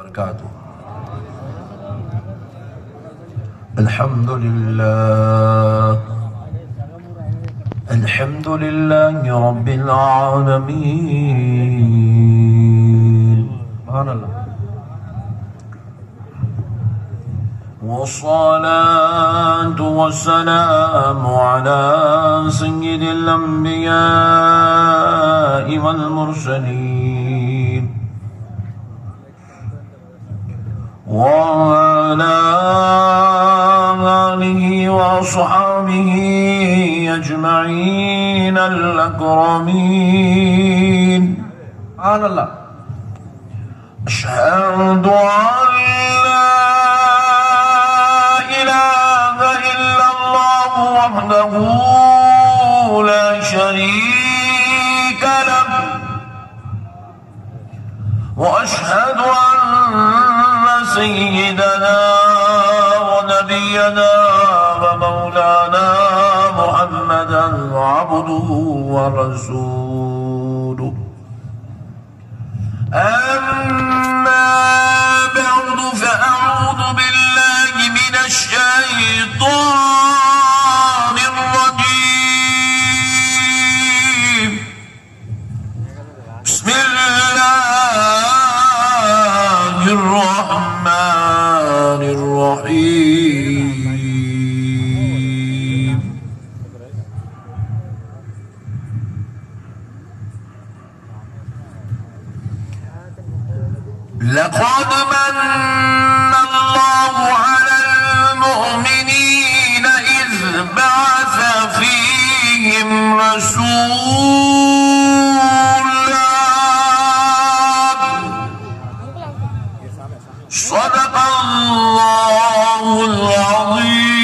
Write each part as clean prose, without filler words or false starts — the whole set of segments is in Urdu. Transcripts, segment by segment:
وبركاته. الحمد لله رب العالمين. سبحان الله. والصلاة والسلام على سيد الأنبياء والمرسلين وعلى آله وأصحابه أجمعين الأكرمين. سبحان الله. أشهد أن لا إله إلا الله وحده لا شريك له وأشهد أن سيدنا ونبينا ومولانا محمدا عبده ورسوله. أما بعد فأعوذ بالله من الشيطان الرجيم. بسم الله الرحمن الرحيم. لقد من الله على المؤمنين إذ بعث فيهم رسولا. صدق الله العظيم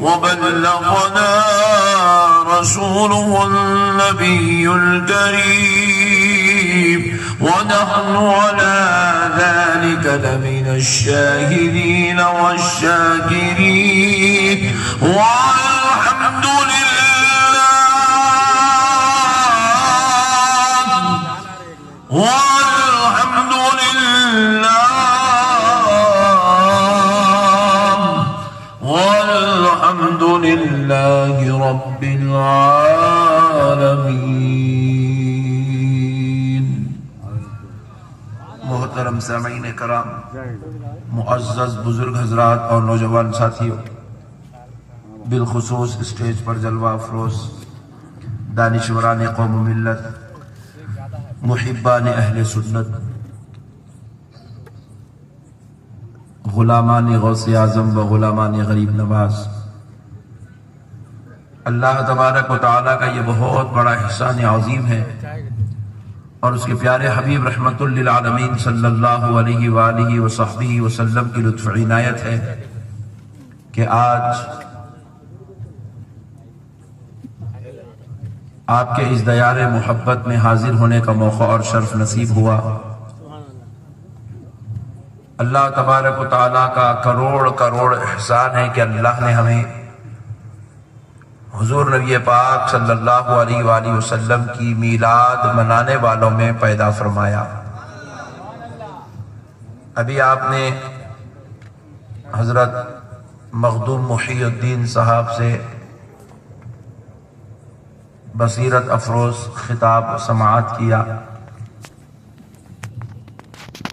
وبلغنا رسوله النبي الكريم ونحن على ذلك لمن الشاهدين والشاكرين والحمد لله رب العالمين. محترم سامعین کرام، معزز بزرگ حضرات اور نوجوان ساتھیوں، بالخصوص اسٹیج پر جلوہ افروز دانشوران قوم و ملت، محبان اہل سنت، غلامان غوث اعظم و غلامان غریب نواز، اللہ تبارک و تعالیٰ کا یہ بہت بڑا احسان عظیم ہے اور اس کے پیارے حبیب رحمت للعالمین صلی اللہ علیہ وآلہ وصحبہ وسلم کی لطف عنایت ہے کہ آج آپ کے اس دیار محبت میں حاضر ہونے کا موقع اور شرف نصیب ہوا. اللہ تبارک و تعالیٰ کا کروڑ کروڑ احسان ہے کہ اللہ نے ہمیں حضور نبی پاک صلی اللہ علیہ وآلہ وسلم کی میلاد منانے والوں میں پیدا فرمایا. ابھی آپ نے حضرت مخدوم محی الدین صاحب سے بصیرت افروز خطاب سماعت کیا.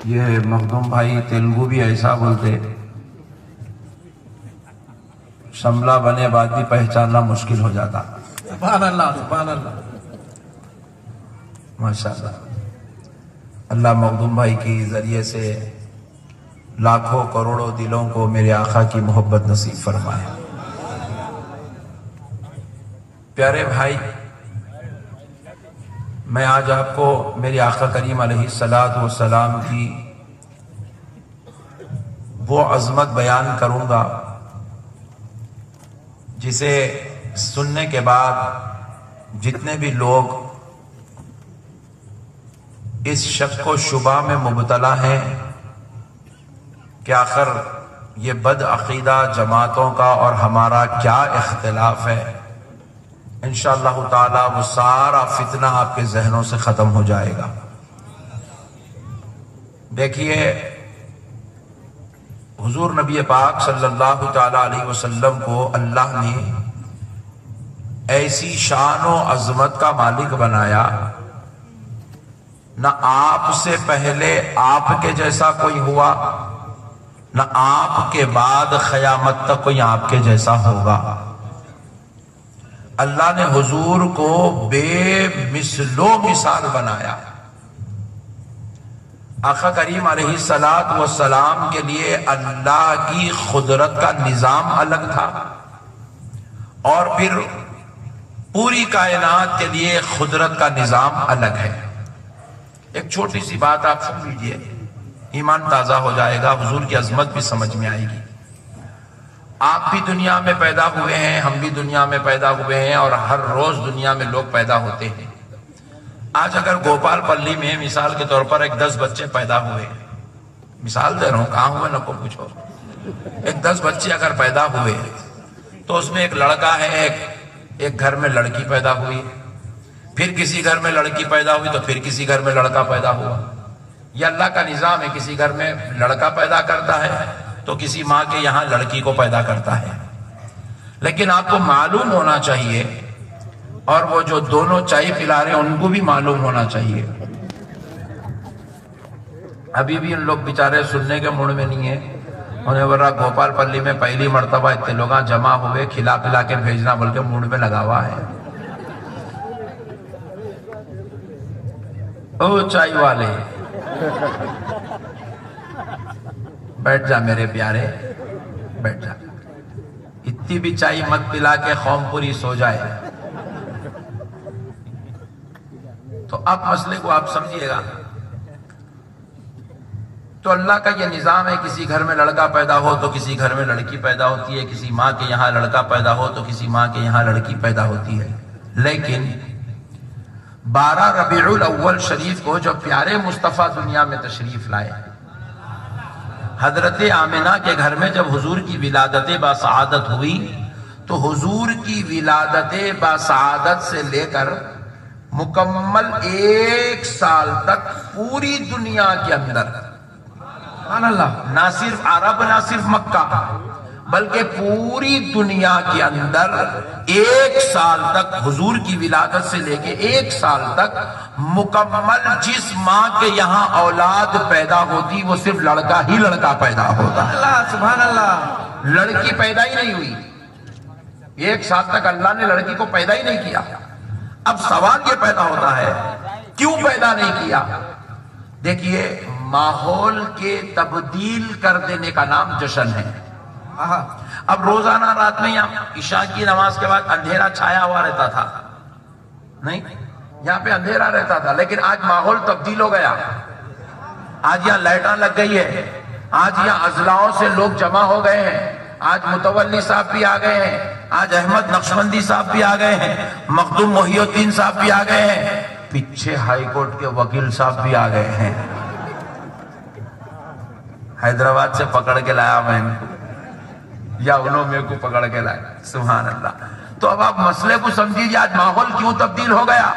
یہ مخدوم بھائی تیلگو بھی ایسا بولتے، شملہ بنے بعد بھی پہچاننا مشکل ہو جاتا. سبحان اللہ سبحان اللہ ماشاءاللہ. اللہ مخدوم بھائی کی ذریعے سے لاکھوں کروڑوں دلوں کو میرے آقا کی محبت نصیب فرمائے. پیارے بھائی، میں آج آپ کو میرے آقا کریم علیہ السلام کی وہ عظمت بیان کروں گا جسے سننے کے بعد جتنے بھی لوگ اس شک و شبہ میں مبتلا ہیں کہ آخر یہ بد عقیدہ جماعتوں کا اور ہمارا کیا اختلاف ہے، انشاءاللہ تعالی وہ سارا فتنہ آپ کے ذہنوں سے ختم ہو جائے گا. دیکھیے حضور نبی پاک صلی اللہ تعالی علیہ وسلم کو اللہ نے ایسی شان و عظمت کا مالک بنایا، نہ آپ سے پہلے آپ کے جیسا کوئی ہوا، نہ آپ کے بعد قیامت تک کوئی آپ کے جیسا ہوگا۔ اللہ نے حضور کو بے مثل و مثال بنایا۔ آقا کریم علیہ السلام کے لیے اللہ کی قدرت کا نظام الگ تھا، اور پھر پوری کائنات کے لیے قدرت کا نظام الگ ہے۔ ایک چھوٹی سی بات آپ سن لیجئے، ایمان تازہ ہو جائے گا، حضور کی عظمت بھی سمجھ میں آئے گی۔ آپ بھی دنیا میں پیدا ہوئے ہیں، ہم بھی دنیا میں پیدا ہوئے ہیں، اور ہر روز دنیا میں لوگ پیدا ہوتے ہیں۔ آج اگر گوپال پلی میں مثال کے طور پر ایک 10 بچے پیدا ہوئے، مثال دے رہا ہوں، کہاں ہوئے نہ کو پوچھو، ایک 10 بچے اگر پیدا ہوئے تو اس میں ایک لڑکا ہے، ایک گھر میں لڑکی پیدا ہوئی، پھر کسی گھر میں لڑکی پیدا ہوئی تو پھر کسی گھر میں لڑکا پیدا ہوا۔ یہ اللہ کا نظام ہے، کسی گھر میں لڑکا پیدا کرتا ہے تو کسی ماں کے یہاں لڑکی کو پیدا کرتا ہے۔ لیکن آپ کو معلوم ہونا چاہیے، اور وہ جو دونوں چائے پلا رہے ہیں ان کو بھی معلوم ہونا چاہیے، ابھی بھی ان لوگ بیچارے سننے کے موڈ میں نہیں ہیں۔ انہیں بولا گوپال پلی میں پہلی مرتبہ اتنے لوگ جمع ہوئے، کھلا پلا کے بھیجنا بول کے موڈ میں لگا ہوا ہے۔ او چائے والے بیٹھ جا میرے پیارے، بیٹھ جا، اتنی بھی چائے مت پلا کے قوم پوری سو جائے۔ تو اب مسئلے کو آپ سمجھیے گا۔ تو اللہ کا یہ نظام ہے، کسی گھر میں لڑکا پیدا ہو تو کسی گھر میں لڑکی پیدا ہوتی ہے، کسی ماں کے یہاں لڑکا پیدا ہو تو کسی ماں کے یہاں لڑکی پیدا ہوتی ہے۔ لیکن 12 ربیع الاول شریف کو جو پیارے مصطفیٰ دنیا میں تشریف لائے، حضرت آمنہ کے گھر میں جب حضور کی ولادت باسعادت ہوئی تو حضور کی ولادت باسعادت سے لے کر مکمل 1 سال تک پوری دنیا کے اندر، سبحان اللہ، نہ صرف عرب نہ صرف مکہ بلکہ پوری دنیا کے اندر 1 سال تک حضور کی ولادت سے لے کے 1 سال تک مکمل جس ماں کے یہاں اولاد پیدا ہوتی وہ صرف لڑکا ہی لڑکا پیدا ہوتا۔ سبحان اللہ، لڑکی پیدا ہی نہیں ہوئی، 1 سال تک اللہ نے لڑکی کو پیدا ہی نہیں کیا۔ اب سوال یہ پیدا ہوتا ہے کیوں پیدا نہیں کیا؟ دیکھیے، ماحول کے تبدیل کر دینے کا نام جشن ہے۔ اب روزانہ رات میں یہاں عشاء کی نماز کے بعد اندھیرا چھایا ہوا رہتا تھا، نہیں، یہاں پہ اندھیرا رہتا تھا، لیکن آج ماحول تبدیل ہو گیا۔ آج یہاں لائٹاں لگ گئی ہے، آج یہاں اضلاعوں سے لوگ جمع ہو گئے ہیں، آج متولی صاحب بھی آ گئے ہیں، آج احمد نقشبندی صاحب بھی آ گئے ہیں، مخدوم محی الدین صاحب بھی آ گئے ہیں، پیچھے ہائی کورٹ کے وکیل صاحب بھی آ گئے ہیں۔ حیدرآباد سے پکڑ کے لایا میں ان کو، یا انہوں میرے کو پکڑ کے لائے، سبحان اللہ۔ تو اب آپ مسئلے کو سمجھیے، آج ماحول کیوں تبدیل ہو گیا؟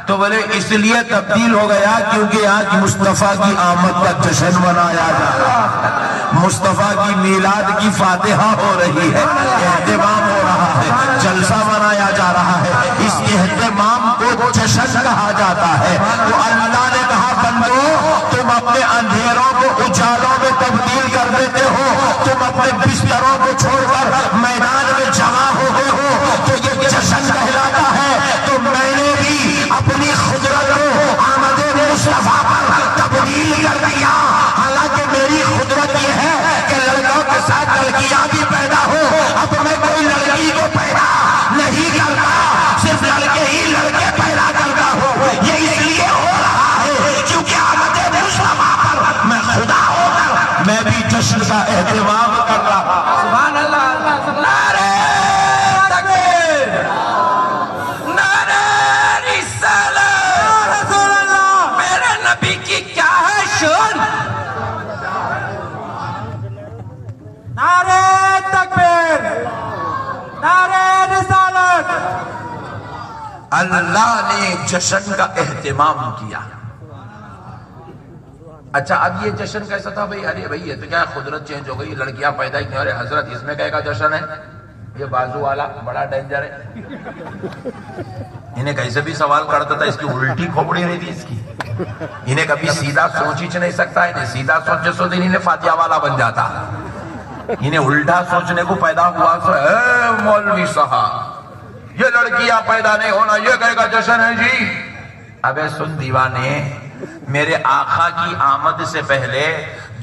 تو بولے اس لیے تبدیل ہو گیا کیونکہ آج مصطفیٰ کی آمد کا جشن منایا جا رہا ہے، مصطفیٰ کی میلاد کی فاتحہ ہو رہی ہے، اہتمام ہو رہا ہے، جلسہ منایا جا رہا ہے، اس اہتمام کو جشن کہا جاتا ہے۔ تو اللہ نے کہا بندو، تم اپنے اندھیروں کو اجالوں میں تبدیل کر دیتے ہو، تم اپنے بستروں کو چھوڑ کر میدان میں جمع ہو گئے ہو، تو یہ جشن کہلاتا ہے۔ تو میں نے بھی اپنی قدرت کو آمد مصطفیٰ پر تبدیل کر دیا، حالانکہ میری قدرت یہ ہے کہ لڑکوں کے ساتھ لڑکیاں بھی پیدا ہو، اب میں کوئی لڑکی کو پیدا نہیں کرتا، صرف لڑکے ہی لڑکے پیدا کرتا ہوں۔ یہ اس لیے ہو رہا ہے کیونکہ آمد مصطفیٰ پر میں خدا ہو کر میں بھی جشن کا اہتمام کر رہا ہوں۔ سبحان اللہ، نعرہ تکبیر، نعرہ رسالت، یا رسول اللہ، میرے نبی کی کیا ہے شان؟ نعرہ تکبیر، نعرہ رسالت۔ اللہ نے جشن کا اہتمام کیا۔ اچھا اب یہ جشن کیسا تھا بھائی؟ ارے بھائی یہ تو کیا قدرت چینج ہو گئی، لڑکیاں پیدا ہی نہیں ہو رہے. حضرت اس میں کہے گا جشن ہے؟ یہ بازو والا بڑا ڈینجر ہے. انہیں کیسے بھی سوال کرتا تھا، اس کی الٹی کھوپڑی رہی تھی اس کی. انہیں کبھی سیدھا سوچ ہی نہیں سکتا. انہیں سیدھا سوچے سو دن انہیں فاتحہ والا بن جاتا. انہیں الٹا سوچنے کو پیدا ہوا سو اے مولوی صاحب یہ لڑکیاں پیدا نہیں ہونا یہ کہے گا جشن ہے جی. ابے سن دیوانے، میرے آقا کی آمد سے پہلے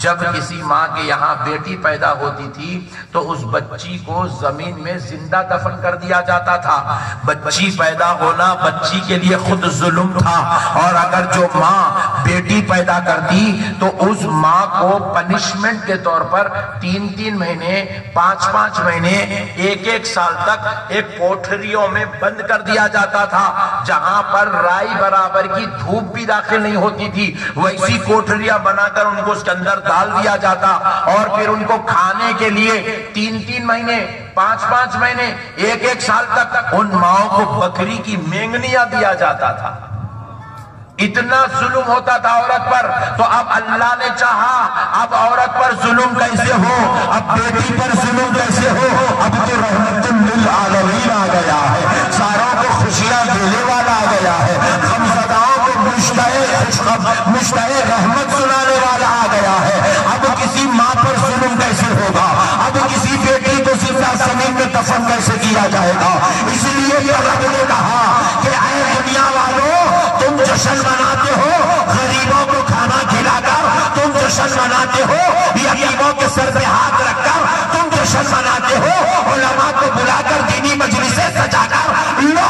جب کسی ماں کے یہاں بیٹی پیدا ہوتی تھی تو اس بچی کو زمین میں زندہ دفن کر دیا جاتا تھا. بچی پیدا ہونا بچی کے لیے خود ظلم تھا، اور اگر جو ماں بیٹی پیدا کرتی تو اس ماں کو پنشمنٹ کے طور پر 3 مہینے 5 مہینے 1 سال تک ایک کوٹھریوں میں بند کر دیا جاتا تھا، جہاں پر رائی برابر کی دھوپ بھی داخل نہیں ہوتی تھی. ویسی کوٹھریاں بنا کر ان کو اس کے اندر ڈال دیا جاتا، اور پھر ان کو کھانے کے لیے 3 مہینے 5 مہینے 1 سال تک ان ماؤں کو بکری کی مینگنیاں دیا جاتا تھا. اتنا ظلم ہوتا تھا عورت پر. تو اب اللہ نے چاہا اب عورت پر ظلم کیسے ہو، اب بیٹی پر ظلم کیسے ہو. اب تو رحمت للعالمین آ گیا ہے، ساروں کو خوشیاں دینے والا آ گیا ہے، غمزداؤں کو مشتاق رحمت سنانے والا آ گیا ہے. اب کسی ماں پر ظلم کیسے ہوگا، اب کسی بیٹی کو زندہ زمین میں دفن کیسے کیا جائے گا. اس لیے یہ رب نے کہا کہ اے دنیا والوں تم جشن مناتے ہو، غریبوں کو کھانا کھلا کر تم جشن مناتے ہو، یتیموں کے سر پہ ہاتھ رکھ کر تم جشن مناتے ہو، علماء کو بلا کر دینی مجلسیں سجا کر لو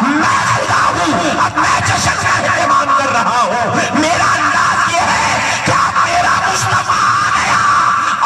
میں خدا ہوں اب میں جشن کا اہتمام کر رہا ہوں. میرا انداز یہ ہے کہ اب میرا مصطفیٰ آ گیا.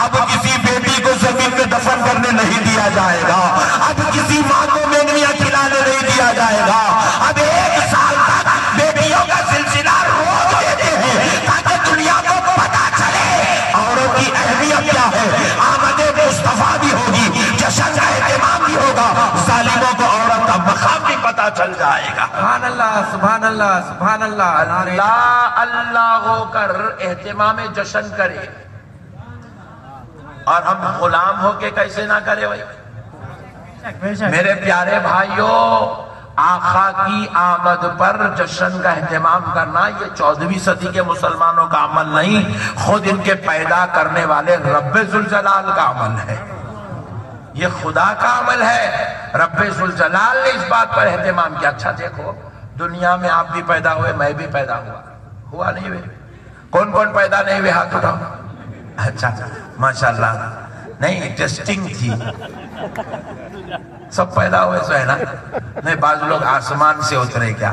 اب کسی بیٹی کو زمین میں دفن کرنے نہیں دیا جائے گا، اب کسی ماں کو مینگنیاں کھلانے نہیں دیا جائے گا. اب 1 سال تک بیٹیوں کا سلسلہ روک دیتے ہیں تاکہ دنیا کو پتا چلے عورت کی اہمیت کیا ہے. آمد مصطفیٰ بھی ہوگی، جشن کا اہتمام بھی ہوگا، ظالموں کو عورت کا مقام بھی پتا چل جائے گا. سبحان اللہ سبحان اللہ سبحان اللہ. اللہ اللہ ہو کر اہتمام جشن کرے اور ہم غلام ہو کے کیسے نہ کرے بھائی. میرے پیارے بھائیوں، آقا کی آمد پر جشن کا اہتمام کرنا یہ 14ویں صدی کے مسلمانوں کا عمل نہیں، خود ان کے پیدا کرنے والے رب ذوالجلال کا عمل ہے. یہ خدا کا عمل ہے. رب ذوالجلال نے اس بات پر اہتمام کیا. اچھا دیکھو، دنیا میں آپ بھی پیدا ہوئے، میں بھی پیدا ہوا نہیں ہوئے. کون کون پیدا نہیں ہوئے ہاتھ اٹھاؤ. اچھا ماشاءاللہ. نہیں ٹیسٹنگ تھی، سب پیدا ہوئے سو ہے نا. نہیں بعض لوگ آسمان سے اترے کیا.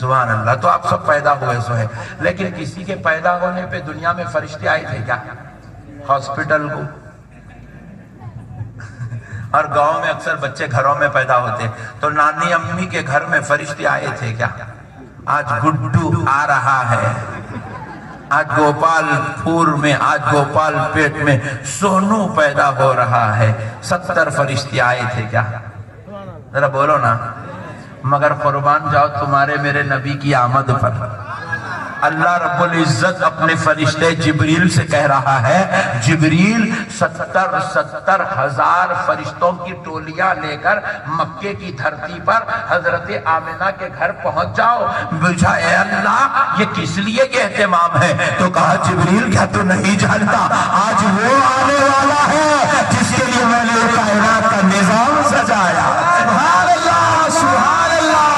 سبحان اللہ. تو آپ سب پیدا ہوئے سو ہے، لیکن کسی کے پیدا ہونے پہ دنیا میں فرشتے آئے تھے کیا؟ ہاسپٹل کو اور گاؤں میں اکثر بچے گھروں میں پیدا ہوتے تو نانی امی کے گھر میں فرشتے آئے تھے کیا؟ آج گڈو آ رہا ہے، آج گوپال پور میں، آج گوپال پیٹ میں سونو پیدا ہو رہا ہے. 70 فرشتے آئے تھے کیا؟ ذرا بولو نا. مگر قربان جاؤ تمہارے میرے نبی کی آمد پر اللہ رب العزت اپنے فرشتے جبریل سے کہہ رہا ہے، جبریل 70 ہزار فرشتوں کی ٹولیاں لے کر مکے کی دھرتی پر حضرت آمنہ کے گھر پہنچ جاؤ. بجھا اے اللہ یہ کس لیے یہ اہتمام ہے؟ تو کہا جبریل کیا تو نہیں جانتا آج وہ آنے والا ہے جس کے لیے میں نے کائنات کا نظام سجایا. سبحان اللہ سبحان اللہ.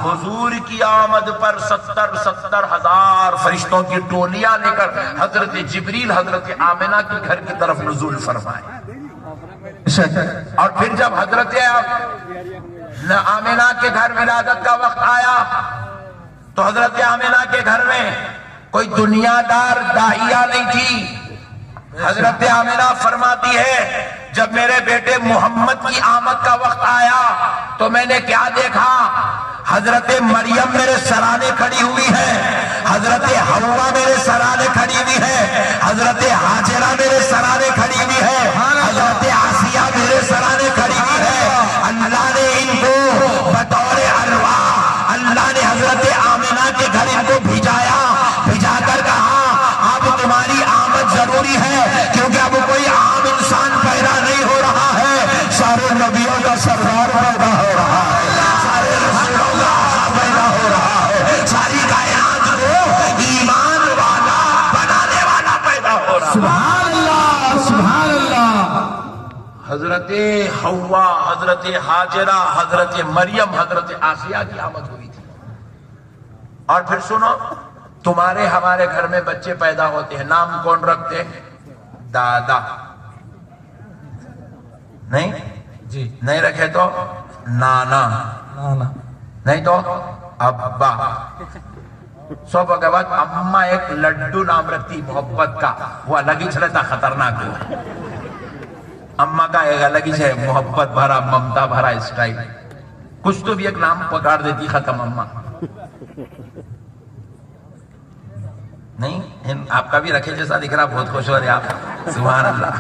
حضور کی آمد پر 70 ہزار فرشتوں کی ٹولیاں لے کر حضرت جبریل حضرت آمنہ کے گھر کی طرف نزول فرمائے. اور پھر جب حضرت آمنہ کے گھر ولادت کا وقت آیا تو حضرت آمنہ کے گھر میں کوئی دنیا دار داعیہ نہیں تھی. حضرت آمنہ فرماتی ہے جب میرے بیٹے محمد کی آمد کا وقت آیا تو میں نے کیا دیکھا؟ حضرت مریم میرے سرانے کھڑی ہوئی ہے، حضرت حوا میرے سرانے کھڑی ہوئی ہے، حضرت حاجرہ میرے سرانے کھڑی ہوئی ہے، حضرت آسیہ میرے سرانے کھڑی ہوئی ہے. اللہ نے ان کو بطور ارواح اللہ نے حضرت آمنہ کے گھر ان کو بھیجا کر کہا ضروری ہے، کیونکہ اب کوئی عام انسان پیدا نہیں ہو رہا ہے، سارے نبیوں کا سردار پیدا ہو رہا ہے، سارے رسولوں کا آقا پیدا ہو رہا ہے، ساری کائنات کو ایمان والا بنانے والا پیدا ہو رہا ہے۔ سبحان اللہ، سبحان اللہ۔ حضرت حوا، حضرت ہاجرہ، حضرت مریم، حضرت آسیہ کی آمد ہوئی تھی۔ اور پھر سنو، تمہارے ہمارے گھر میں بچے پیدا ہوتے ہیں، نام کون رکھتے ہیں؟ دادا، نہیں جی نہیں رکھے تو نانا، نانا، نہیں تو ابا، سب کے بعد اما ایک لڈو نام رکھتی محبت کا، وہ الگ ہی چلتا، خطرناک ہے۔ اما کا ایک الگ ہی ہے، محبت بھرا، ممتا بھرا اسٹائل، کچھ تو بھی ایک نام پکار دیتی، ختم اما۔ نہیں آپ کا بھی رکھے جیسا دکھ رہا، بہت خوش ہو رہے آپ، سبحان اللہ۔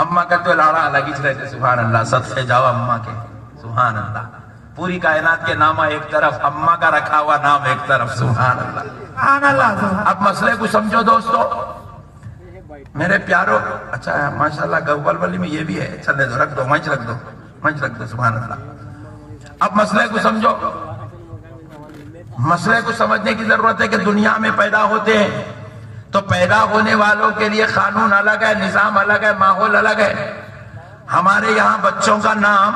اما کا تو لاڑا الگ ہی رہتے، سبحان اللہ، صدقے جاؤ اما کے، سبحان اللہ۔ پوری کائنات کے نام ایک طرف، اما کا رکھا ہوا نام ایک طرف، سبحان اللہ، سبحان اللہ۔ اب مسئلے کو سمجھو دوستو میرے پیارو۔ اچھا ماشاءاللہ گوبل ولی میں یہ بھی ہے، چلے دو، رکھ دو، منچ رکھ دو، منچ رکھ دو، سبحان اللہ۔ اب مسئلے کو سمجھو، مسئلے کو سمجھنے کی ضرورت ہے کہ دنیا میں پیدا ہوتے ہیں تو پیدا ہونے والوں کے لیے قانون الگ ہے، نظام الگ ہے، ماحول الگ ہے۔ ہمارے یہاں بچوں کا نام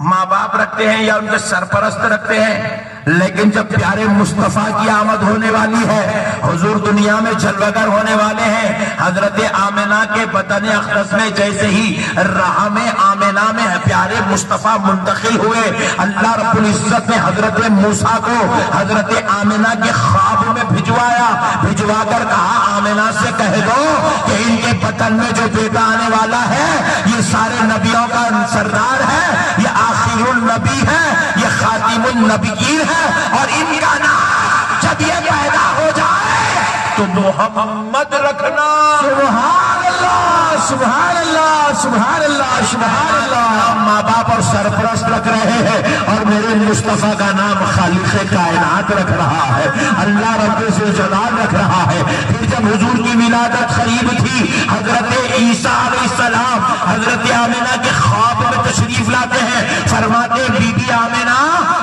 ماں باپ رکھتے ہیں یا ان کے سرپرست رکھتے ہیں، لیکن جب پیارے مصطفیٰ کی آمد ہونے والی ہے، حضور دنیا میں جلوگر ہونے والے ہیں، حضرت آمنہ کے بطن اقدس میں جیسے ہی رحم آمنہ میں پیارے مصطفیٰ منتقل ہوئے، اللہ رب العزت نے حضرت موسیٰ کو حضرت آمنہ کے خواب میں بھجوا کر کہا آمنہ سے کہہ دو کہ ان کے بطن میں جو بیٹا آنے والا ہے یہ سارے نبیوں کا سردار ہے، یہ آخر النبی ہے، یہ خاتم النبیین ہے، اور ان کا نام جب یہ پیدا ہو جائے تو محمد رکھنا۔ سبحان اللہ، سبحان اللہ، سبحان اللہ، سبحان اللہ۔ ماں باپ اور سرپرست رکھ رہے ہیں اور میرے مصطفیٰ کا نام خالق کائنات رکھ رہا ہے، اللہ رب ذوالجلال رکھ رہا ہے۔ پھر جب حضور کی ولادت قریب تھی، حضرت عیسیٰ علیہ السلام حضرت آمنہ کے خواب میں تشریف لاتے ہیں، فرماتے بی بی آمنہ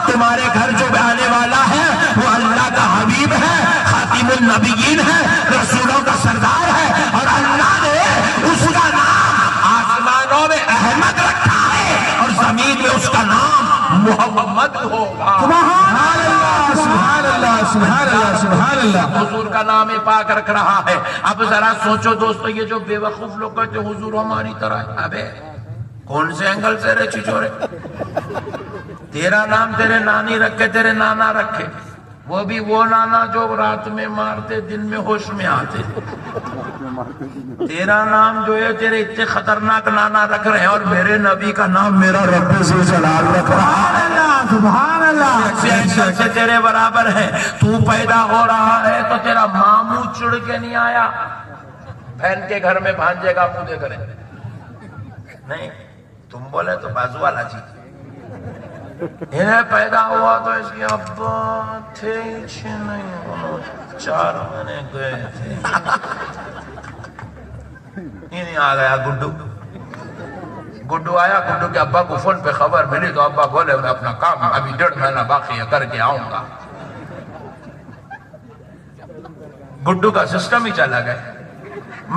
تمہارے گھر جو آنے والا ہے وہ اللہ کا حبیب ہے، خاتم النبیین ہے، رسولوں کا سردار ہے، اور اللہ نے اس کا نام آسمانوں میں احمد رکھا ہے اور زمین میں اس کا نام محمد ہوگا۔ سبحان اللہ، سبحان اللہ، سبحان اللہ، سبحان اللہ۔ حضور کا نام پاک رکھ رہا ہے۔ اب ذرا سوچو دوستو، یہ جو بے وقوف لوگ کہتے ہیں حضور ہماری طرح ہے، ابے کون سے اینگل سے رے چچورے؟ تیرا نام تیرے نانی رکھے، تیرے نانا رکھے، وہ بھی وہ نانا جو رات میں مارتے دن میں ہوش میں آتے۔ تیرا نام جو ہے تیرے اتنے خطرناک نانا رکھ رہے ہیں، اور میرے نبی کا نام میرا رب ذوالجلال رکھ رہا ہے۔ سبحان اللہ، سے تیرے برابر ہے۔ تو پیدا ہو رہا ہے تو تیرا ماموں چڑ کے نہیں آیا، بہن کے گھر میں بھانجے کا منہ دے کرے نہیں، تم بولے تو بازو والا جی انہیں پیدا ہوا تو اس کی ابا تھے نہیں، 4 مہینے گئے تھے، انہیں آ گیا گڈو آیا، گڈو کے ابا کو فون پہ خبر ملی تو ابا بولے میں اپنا کام ابھی 1.5 مہینہ باقی ہے کر کے آؤں گا۔ گڈو کا سسٹم ہی چلا گیا۔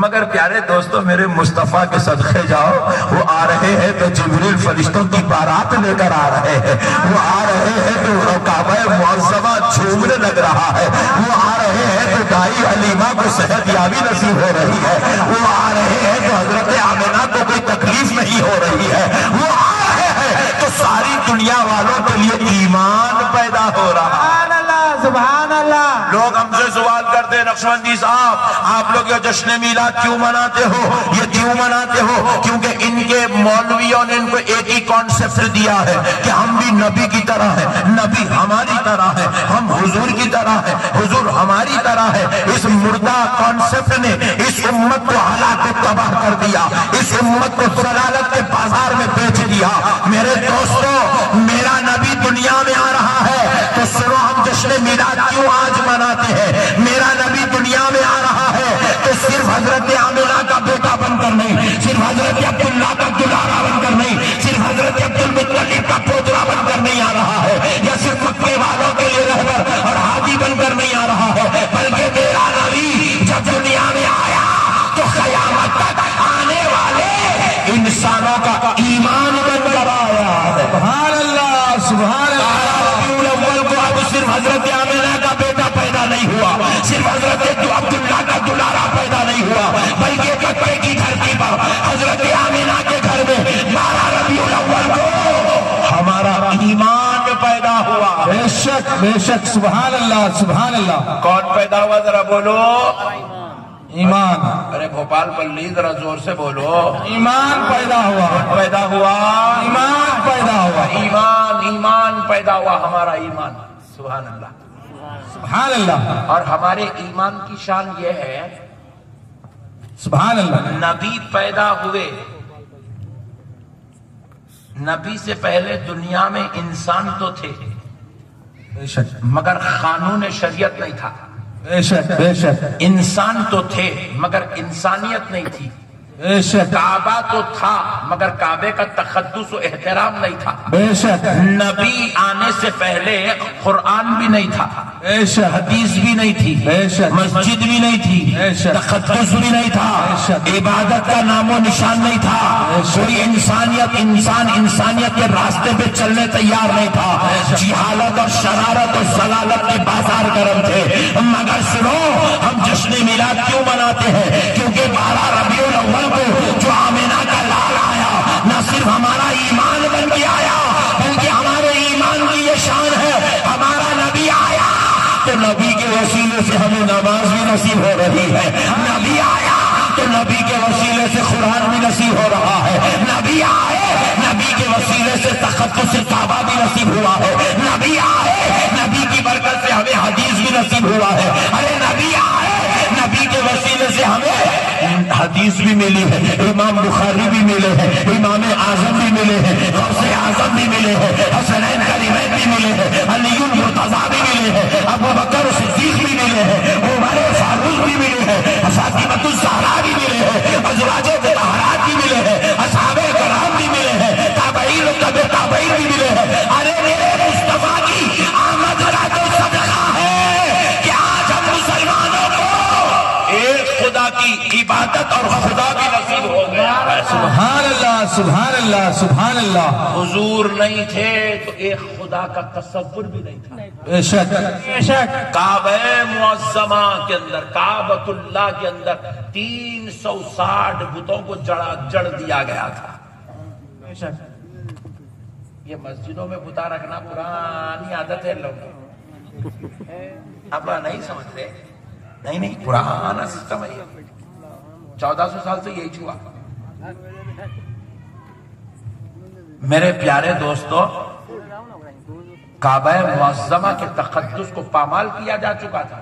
مگر پیارے دوستو میرے مصطفیٰ کے صدقے جاؤ، وہ آ رہے ہیں تو جبریل فرشتوں کی بارات لے کر آ رہے ہیں، وہ آ رہے ہیں تو کعبہ معظمہ جھومنے لگ رہا ہے، وہ آ رہے ہیں تو دائی حلیمہ کو صحت یابی نصیب ہو رہی ہے، وہ آ رہے ہیں تو حضرت آمنہ کو کوئی تکلیف نہیں ہو رہی ہے، وہ آ رہے ہیں تو ساری دنیا والوں کے لیے ایمان پیدا ہو رہا ہے۔ سبحان اللہ، سبحان اللہ۔ لوگ ہم سے سوال کرتے ہیں نقشبندی صاحب آپ لوگ یہ جشن میلاد کیوں مناتے ہو، یہ کیوں مناتے ہو؟ کیونکہ ان کے مولویوں نے ان کو ایک ہی کانسیپٹ دیا ہے کہ ہم بھی نبی کی طرح ہے، نبی ہماری طرح ہے، ہم حضور کی طرح ہے، حضور ہماری طرح ہے۔ اس مردہ کانسیپٹ نے اس امت کو ہلاک و تباہ کر دیا، اس امت کو ضلالت کے بازار میں بیچ دیا۔ میرے دوستو میرا نبی دنیا میں آ رہا ہے تو سنو ہم جشن میلاد کیوں آج مناتے ہیں؟ میرا نبی دنیا میں آ رہا ہے تو آ رہا ہے، بلکہ میرا نبی جب دنیا میں آیا تو قیامت تک آنے والے انسانوں کا ایمان بن کر آیا ہے۔ سبحان اللہ، سبحان اللہ۔ ربیع الاول کو اب صرف حضرت آمنہ کا بیٹا پیدا نہیں ہوا، صرف حضرت عبداللہ کا دلارا پیدا نہیں ہوا، بلکہ مکے کی دھرتی پر حضرت آمنہ کے گھر میں 12 ربیع الاول کو ہمارا ایمان پیدا ہوا۔ بے شک بے شک، سبحان اللہ سبحان اللہ۔ کون پیدا ہوا ذرا بولو؟ ایمان۔ ارے بھوپال پلی ذرا زور سے بولو۔ ایمان پیدا ہوا، پیدا ہوا، ایمان پیدا ہوا، ایمان ایمان پیدا ہوا، ہمارا ایمان۔ سبحان اللہ سبحان اللہ۔ اور ہمارے ایمان کی شان یہ ہے، سبحان اللہ۔ نبی پیدا ہوئے، نبی سے پہلے دنیا میں انسان تو تھے بے شک مگر قانون شریعت نہیں تھا۔ بے شک بے شک انسان تو تھے مگر انسانیت نہیں تھی۔ بے شک کعبہ تو تھا مگر کعبے کا تقدس و احترام نہیں تھا۔ بے شک نبی آنے سے پہلے قرآن بھی نہیں تھا، بے شک حدیث بھی نہیں تھی، بے شک مسجد بھی نہیں تھی، بے شک تقدس بھی نہیں تھا، بے شک عبادت کا نام و نشان نہیں تھا، کوئی انسانیت کے راستے پہ چلنے تیار نہیں تھا۔ جہالت اور شرارت اور ضلالت کے بازار گرم تھے۔ مگر سنو، ہم جشن میلاد کیوں مناتے ہیں؟ کیونکہ 12 ربیع الاول کو جو آمنہ کا لال آیا، نہ صرف ہمارا ایمان بن کے آیا بلکہ ہمارے ایمان کی یہ شان ہے، ہمارا نبی آیا تو نبی کے وسیلے سے ہمیں نماز بھی نصیب ہو رہی ہے، نبی آیا تو نبی کے وسیلے سے قرآن بھی نصیب ہو رہا ہے، نبی آئے نبی کے وسیلے سے تقدس کعبہ بھی نصیب ہوا ہے، نبی آئے نبی کی برکت سے ہمیں حدیث بھی نصیب ہوا ہے۔ ارے نبی آئے نبی کے وسیلے سے ہمیں حدیث بھی ملی ہے، امام بخاری بھی ملے ہیں، امام اعظم بھی ملے ہیں، غوث اعظم بھی ملے ہیں، حسنین کریمین بھی ملے ہیں، علی المرتضیٰ بھی ملے ہیں، ابو بکر صدیق بھی ملے ہیں، عمر فاروق بھی ملے ہیں، فاطمہ الزہرا بھی ملے ہیں، ازواج مطہرات بھی ملے ہیں، اصحاب کرام بھی ملے ہیں، تابعین و تبع تابعین بھی ملے ہیں۔ ارے میرے مصطفیٰ کی آمد کا تو صدقہ ہے کہ آج ہم مسلمانوں کو ایک خدا کی عبادت اور خدا بھی نصیب ہو گیا ہے۔ سبحان اللہ سبحان اللہ سبحان اللہ۔ حضور نہیں تھے تو ایک خدا کا تصور بھی نہیں تھا۔ بے شک بے شک۔ کعبہ معظمہ کے اندر، کعبۃ اللہ کے اندر 360 بتوں کو جڑ دیا گیا تھا۔ بے شک۔ یہ مسجدوں میں بتا رکھنا پرانی عادت ہے لوگوں، اب نہیں سمجھتے، نہیں پرانا سسٹم ہے یہ، 1400 سال سے یہی ہوا۔ میرے پیارے دوستو، کعبہ معظمہ کے تقدس کو پامال کیا جا چکا تھا۔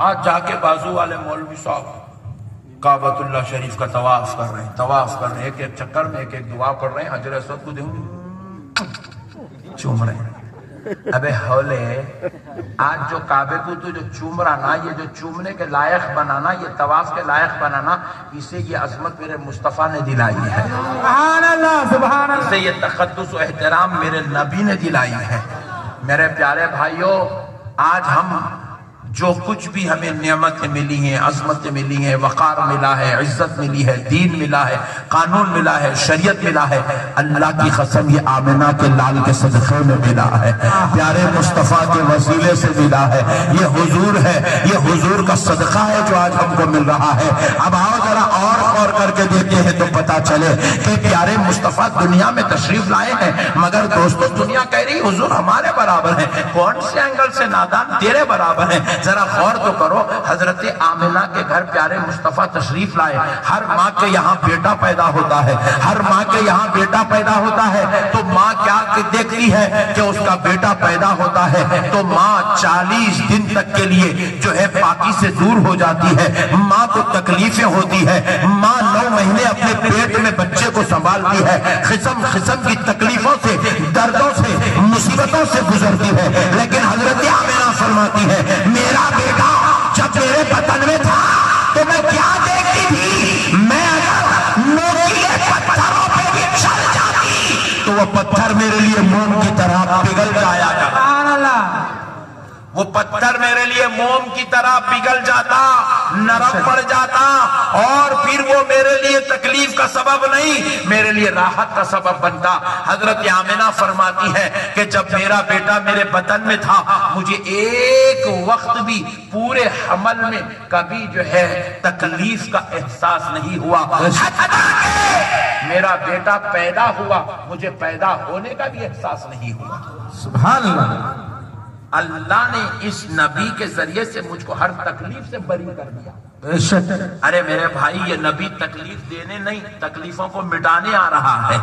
آج جا کے بازو والے مولوی صاحب کعبۃ اللہ شریف کا طواف کر رہے ہیں، ایک ایک چکر میں ایک ایک دعا کر رہے ہیں، حجر اسود کو چوم رہے ہیں۔ ابے ہولے، آج جو کعبے کو تو جو چوم رہا نا، یہ جو چومنے کے لائق بنانا، یہ طواف کے لائق بنانا، اسے یہ عظمت میرے مصطفیٰ نے دلائی ہے، سبحان اللہ سبحان اللہ۔ اسے یہ تقدس و احترام میرے نبی نے دلائی ہے۔ میرے پیارے بھائیوں، آج ہم جو کچھ بھی ہمیں نعمتیں ملی ہیں، عظمتیں ملی ہیں، وقار ملا ہے، عزت ملی ہے، دین ملا ہے، قانون ملا ہے، شریعت ملا ہے، اللہ کی قسم یہ آمنہ کے لال کے صدقے میں ملا ہے، پیارے مصطفیٰ کے وسیلے سے ملا ہے، یہ حضور ہے، یہ حضور کا صدقہ ہے جو آج ہم کو مل رہا ہے۔ اب آؤ ذرا اور غور کر کے دیکھتے ہیں تو پتا چلے کہ پیارے مصطفیٰ دنیا میں تشریف لائے ہیں، مگر دوستو دنیا کہہ رہی حضور ہمارے برابر ہیں۔ کون سے اینگل سے نادان؟ تیرے برابر ہیں۔ ذرا غور تو کرو، حضرت آمنہ کے گھر پیارے مصطفیٰ تشریف لائے، ہر ماں کے یہاں بیٹا پیدا ہوتا ہے، ہر ماں کے یہاں بیٹا پیدا ہوتا ہے تو ماں کیا دیکھتی ہے کہ اس کا بیٹا پیدا ہوتا ہے تو ماں 40 دن تک کے لیے جو ہے پاکی سے دور ہو جاتی ہے، ماں کو تکلیفیں ہوتی ہے، ماں 9 مہینے اپنے پیٹ میں بچے کو سنبھالتی ہے، قسم قسم کی تکلیفوں سے، دردوں سے، مصیبتوں سے گزرتی ہے، لیکن حضرت آمنہ فرماتی ہے میرا بیٹا جب میرے بطن میں تھا تو میں کیا دیکھتی تھی؟ میں اگر نوکیلے پتھروں پہ بھی چل جاتی تو وہ پتھر میرے لیے موم کی طرح پگھل جایا کرتا۔ وہ پتھر میرے لیے موم کی طرح پگھل جاتا، نرم پڑ جاتا، اور پھر وہ میرے لیے تکلیف کا سبب نہیں، میرے لیے راحت کا سبب بنتا۔ حضرت آمنہ فرماتی ہے کہ جب میرا بیٹا میرے بدن میں تھا، مجھے ایک وقت بھی پورے حمل میں کبھی جو ہے تکلیف کا احساس نہیں ہوا، میرا بیٹا پیدا ہوا مجھے پیدا ہونے کا بھی احساس نہیں ہوا۔ سبحان اللہ۔ اللہ نے اس نبی کے ذریعے سے مجھ کو ہر تکلیف سے بری کر دیا۔ بے شک۔ ارے میرے بھائی، یہ نبی تکلیف دینے نہیں، تکلیفوں کو مٹانے آ رہا ہے،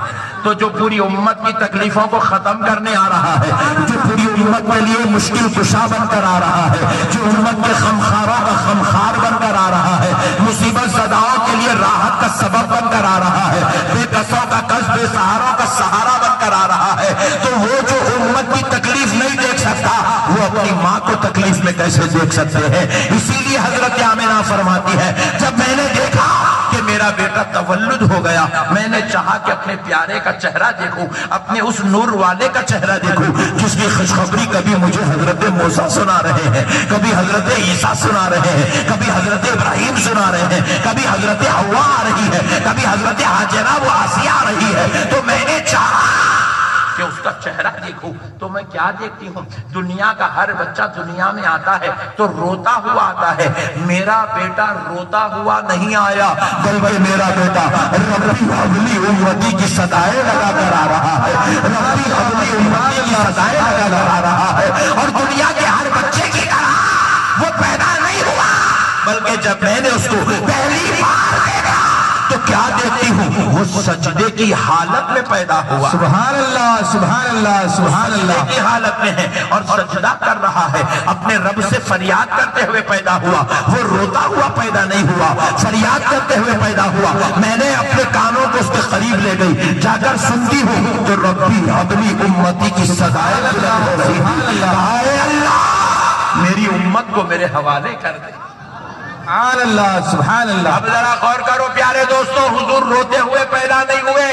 تو جو پوری امت کی تکلیفوں کو ختم کرنے آ رہا ہے، جو پوری امت کے لیے مشکل کشا بن کر آ رہا ہے، جو امت کے غمخاروں کا غمخار بن کر آ رہا ہے، مصیبت زداؤں کے لیے راحت کا سبب بن کر آ رہا ہے، بے کسوں کا کس، بے سہاروں کا سہارا بن کر آ رہا ہے، تو وہ جو امت کی تکلیف نہیں دیکھ سکتا، وہ اپنی ماں کو تکلیف میں کیسے دیکھ سکتے ہیں؟ اسی لیے حضرت آمنہ فرماتی ہے، جب میں نے دیکھا کہ میرا بیٹا تولد ہو گیا، میں نے چاہا کہ اپنے پیارے کا چہرہ دیکھوں، اپنے اس نور والے کا چہرہ دیکھوں جس کی خوشخبری کبھی مجھے حضرت موسیٰ سنا رہے ہیں، کبھی حضرت عیسیٰ سنا رہے ہیں، کبھی حضرت ابراہیم سنا رہے ہیں، کبھی حضرت حوا آ رہی ہے، کبھی حضرت حاجرہ و آسیہ آ رہی ہے، تو میں نے چاہا کہ اس کا چہرہ دیکھوں، تو میں کیا دیکھتی ہوں؟ دنیا کا ہر بچہ دنیا میں آتا ہے تو روتا ہوا آتا ہے، میرا بیٹا روتا ہوا نہیں آیا، بلکہ میرا بیٹا ربی حبلی امتی کی صدائیں لگا کر آ رہا ہے، ربی حبلی امتی کی صدائیں لگا کر آ رہا ہے، اور دنیا کے ہر بچے کی طرح وہ پیدا نہیں ہوا، بلکہ جب میں نے اس کو پہلی بار دیکھا تو کیا دیکھتی ہوں؟ وہ سجدے کی حالت میں پیدا ہوا۔ سبحان اللہ، سبحان اللہ، سبحان اللہ۔ سجدے کی حالت میں ہے اور سجدہ کر رہا ہے، اپنے رب سے فریاد کرتے ہوئے پیدا ہوا، وہ روتا ہوا پیدا نہیں ہوا، فریاد کرتے ہوئے پیدا ہوا۔ میں نے اپنے کانوں کو اس کے قریب لے گئی، جا کر سنتی ہوں تو ربی حبلی امتی کی صدائیں بلند ہو رہی تھی، اے اللہ میری امت کو میرے حوالے کر دے۔ سبحان اللہ، سبحان اللہ۔ اب ذرا غور کرو پیارے دوستو، حضور روتے ہوئے پیدا نہیں ہوئے،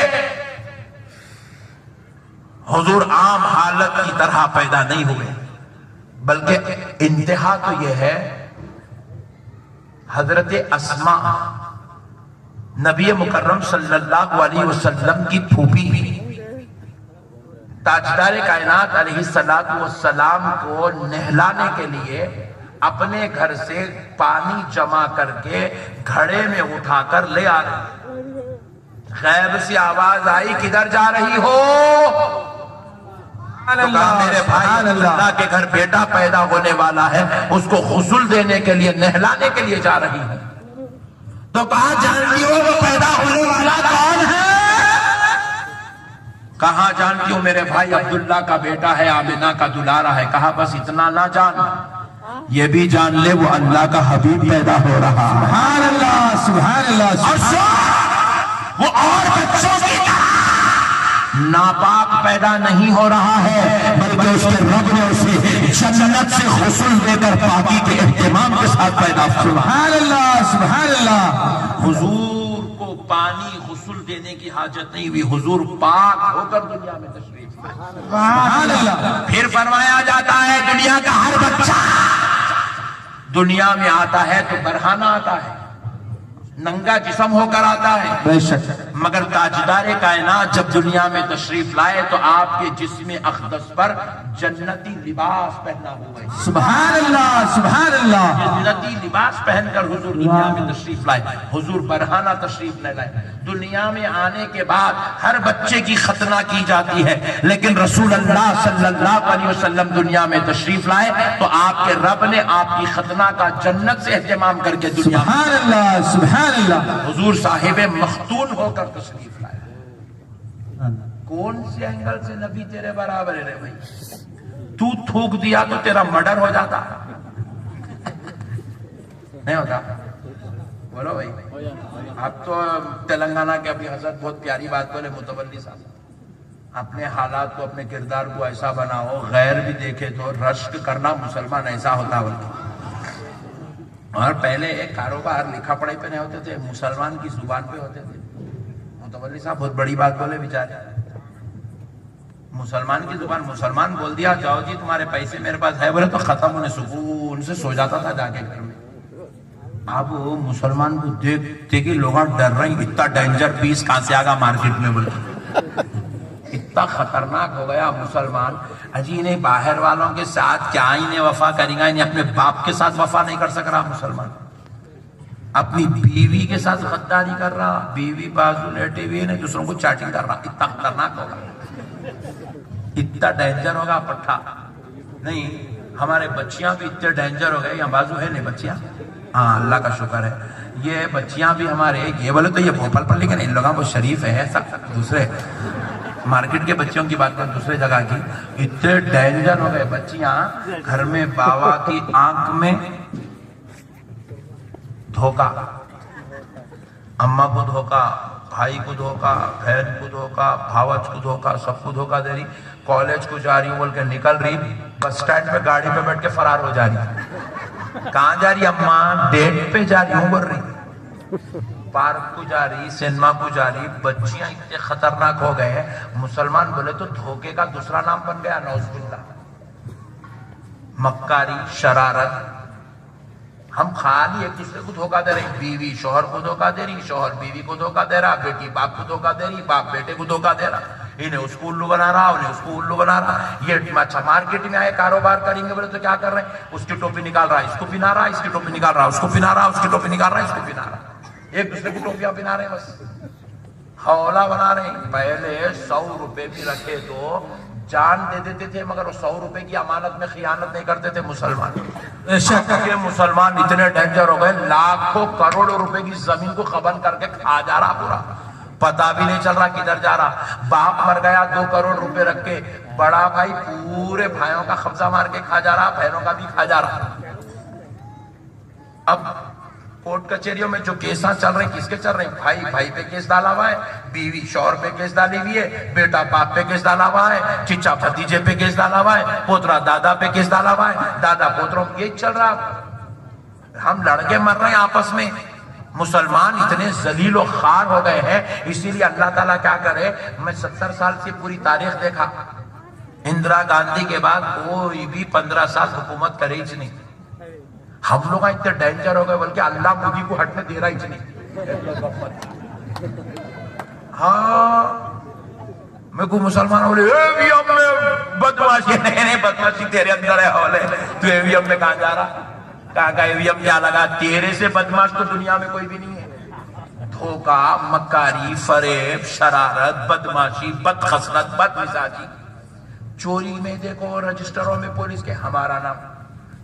حضور عام حالت کی طرح پیدا نہیں ہوئے، بلکہ انتہا تو یہ ہے، حضرت اسماء نبی مکرم صلی اللہ علیہ وسلم کی پھوپھی، تاجدار کائنات علیہ السلام کو نہلانے کے لیے اپنے گھر سے پانی جمع کر کے گھڑے میں اٹھا کر لے آ رہی، غیب سے آواز آئی کدھر جا رہی ہو؟ تو کہا میرے بھائی اللہ کے گھر بیٹا پیدا ہونے والا ہے، اس کو غسل دینے کے لیے نہلانے کے لیے جا رہی ہے۔ تو کہا جانتی ہو وہ پیدا ہونے والا کون ہے؟ کہاں جانتی ہوں میرے بھائی عبداللہ کا بیٹا ہے، آمنہ کا دلارا ہے۔ کہا بس اتنا نہ جان، یہ بھی جان لے وہ اللہ کا حبیب پیدا ہو رہا ہے۔ سبحان اللہ، سبحان اللہ۔ اور وہ اور بچوں کی طرح ناپاک پیدا نہیں ہو رہا ہے، بلکہ اس کے رب نے اسے جنت سے غسل دے کر پاکی کے اہتمام کے ساتھ پیدا ہوا۔ سبحان اللہ، سبحان اللہ۔ حضور کو پانی غسل دینے کی حاجت نہیں ہوئی، حضور پاک ہو کر دنیا میں تشریف لائے۔ سبحان اللہ۔ پھر فرمایا جاتا ہے دنیا کا ہر بچہ دنیا میں آتا ہے تو برہنہ آتا ہے، ننگا جسم ہو کر آتا ہے، بے شک، مگر تاجدار کائنات جب دنیا میں تشریف لائے تو آپ کے جسم اقدس پر جنتی لباس پہنا ہوا ہے۔ سبحان اللہ، سبحان اللہ۔ جنتی لباس پہن کر حضور دنیا میں تشریف لائے، حضور برہنہ تشریف نہ لائے۔ دنیا میں آنے کے بعد ہر بچے کی ختنہ کی جاتی ہے، لیکن رسول اللہ صلی اللہ علیہ وسلم دنیا میں تشریف لائے تو آپ کے رب نے آپ کی ختنہ کا جنت سے اہتمام کر کے دنیا میں سبحان اللہ، سبحان اللہ۔ حضور صاحب مختون ہو کر تشریف لائے۔ کون سے اینگل سے نبی تیرے برابر ہے رے بھائی؟ تو تھوک دیا تو تیرا مرڈر ہو جاتا، نہیں ہوتا؟ بولو بھائی، اب تو تلنگانہ کے ابھی حضرت بہت پیاری بات بولے متولی صاحب، اپنے حالات کو اپنے کردار کو ایسا بناؤ غیر بھی دیکھے تو رشک کرنا مسلمان ایسا ہوتا بولتا۔ اور پہلے ایک کاروبار لکھا پڑھائی پہ نہیں ہوتے تھے، مسلمان کی زبان پہ ہوتے تھے۔ متولی صاحب بہت بڑی بات بولے بیچارے، مسلمان کی زبان مسلمان بول دیا جاؤ جی تمہارے پیسے میرے پاس ہے بولے تو ختم، انہیں سکون سے سو جاتا تھا جا کے گھر میں۔ اب مسلمان کو دیکھتے کہ لوگ ڈر رہے ہیں، اتنا ڈینجر پیس کہاں سے آگا مارکیٹ میں بولے، اتنا خطرناک ہو گیا مسلمان۔ اجی انہیں باہر والوں کے ساتھ کیا انہیں وفا کریں گا، انہیں اپنے باپ کے ساتھ وفا نہیں کر سک رہا مسلمان، اپنی بیوی کے ساتھ غداری کر رہا، بیوی بازو لیٹے ہوئے نہیں دوسروں کو چیٹنگ کر رہا، اتنا خطرناک ہوگا، اتنا ڈینجر ہوگا پٹھا نہیں۔ ہمارے بچیاں بھی اتنے ڈینجر ہو گئے، یہاں بازو ہے نہیں بچیاں، ہاں اللہ کا شکر ہے، یہ بچیاں بھی ہمارے، یہ بولے تو یہ بھوپال پر، لیکن ان لوگوں کو شریف ہے سب، دوسرے مارکیٹ کے بچوں کی بات کریں دوسرے جگہ کی، اتنے ڈینجر ہو گئے بچیاں، گھر میں باوا کی آنکھ میں دھوکا، اماں کو دھوکا، بھائی کو دھوکا، بہن کو دھوکا، بھاوج کو دھوکا، سب کو دھوکا دے رہی، کالج کو جا رہی ہوں بول کے نکل رہی، بس سٹینڈ پہ گاڑی پہ بیٹھ کے فرار ہو جا رہی، کہاں جا رہی اماں؟ ڈیٹ پہ جا رہی ہوں بول رہی، پارک کو جا رہی، سینما کو جا رہی۔ بچیاں اتنے خطرناک ہو گئے ہیں، مسلمان بولے تو دھوکے کا دوسرا نام بن گیا نعوذ باللہ، مکاری، شرارت۔ ہم خالی ایک دوسرے کو دھوکہ دے رہے ہیں، بیوی شوہر کو دھوکہ دے رہی، شوہر بیوی کو دھوکہ دے رہا، بیٹی باپ کو دھوکہ دے رہی، باپ بیٹے کو دھوکہ دے رہا، انہیں اس کو الو بنا رہا، انہیں اس کو الو بنا رہا۔ یہ اچھا مارکیٹ میں آئے کاروبار کریں گے بولے تو کیا کر رہے ہیں، اس کی ٹوپی نکال رہا، اس کو پہنا رہا، اس کی ٹوپی نکال رہا، اس کو پہنا رہا، اس کی ٹوپی نکال رہا، اس کو پہنا رہا، ایک دوسرے کی ٹوپیاں پہنا رہے ہیں، بس حولہ بنا رہے ہیں۔ پہلے 100 روپے بھی رکھے تو جان دے دیتے تھے، مگر وہ 100 روپے کی امانت میں خیانت نہیں کرتے تھے مسلمان۔ یہ مسلمان اتنے ڈینجر ہو گئے، لاکھوں کروڑوں روپے کی زمین کو خبن کر کے کھا جا رہا، پورا پتا بھی نہیں چل رہا کدھر جا رہا۔ باپ مر گیا 2 کروڑ روپے رکھ کے، بڑا بھائی پورے بھائیوں کا قبضہ مار کے کھا جا رہا، بہنوں کا بھی کھا جا رہا۔ اب کورٹ کچہریوں میں جو کیساں چل رہے ہیں، کس کے چل رہے ہیں؟ بھائی پہ کیس ڈالا ہوا ہے، بیوی شوہر پہ کیس ڈالی ہوئی ہے، بیٹا باپ پہ کیس ڈالا ہوا ہے، چچا بھتیجے پہ کیس ڈالا ہوا ہے، پوترا دادا پہ کیس ڈالا ہوا ہے، دادا پوتروں پہ یہی چل رہا۔ ہم لڑکے مر رہے ہیں آپس میں، مسلمان اتنے ذلیل و خوار ہو گئے ہیں۔ اسی لیے اللہ تعالیٰ کیا کرے، میں 70 سال سے پوری تاریخ دیکھا، اندرا گاندھی کے بعد کوئی بھی 15 سال حکومت کرے ہی نہیں۔ ہم لوگ اتنے ڈینجر ہو گئے بلکہ اللہ مودی کو ہٹنے دے رہا ہی نہیں۔ ہاں میں کو مسلمان بولے EVM میں بدماشی، نہیں بدماشی تیرے اندر ہے، حولے تو EVM میں کہاں جا رہا، کہاں کا EVM کیا لگا، تیرے سے بدماش تو دنیا میں کوئی بھی نہیں ہے۔ دھوکہ، مکاری، فریب، شرارت، بدماشی، بدخصلت، بدمزاجی، چوری میں دیکھو رجسٹروں میں پولیس کے ہمارا نام،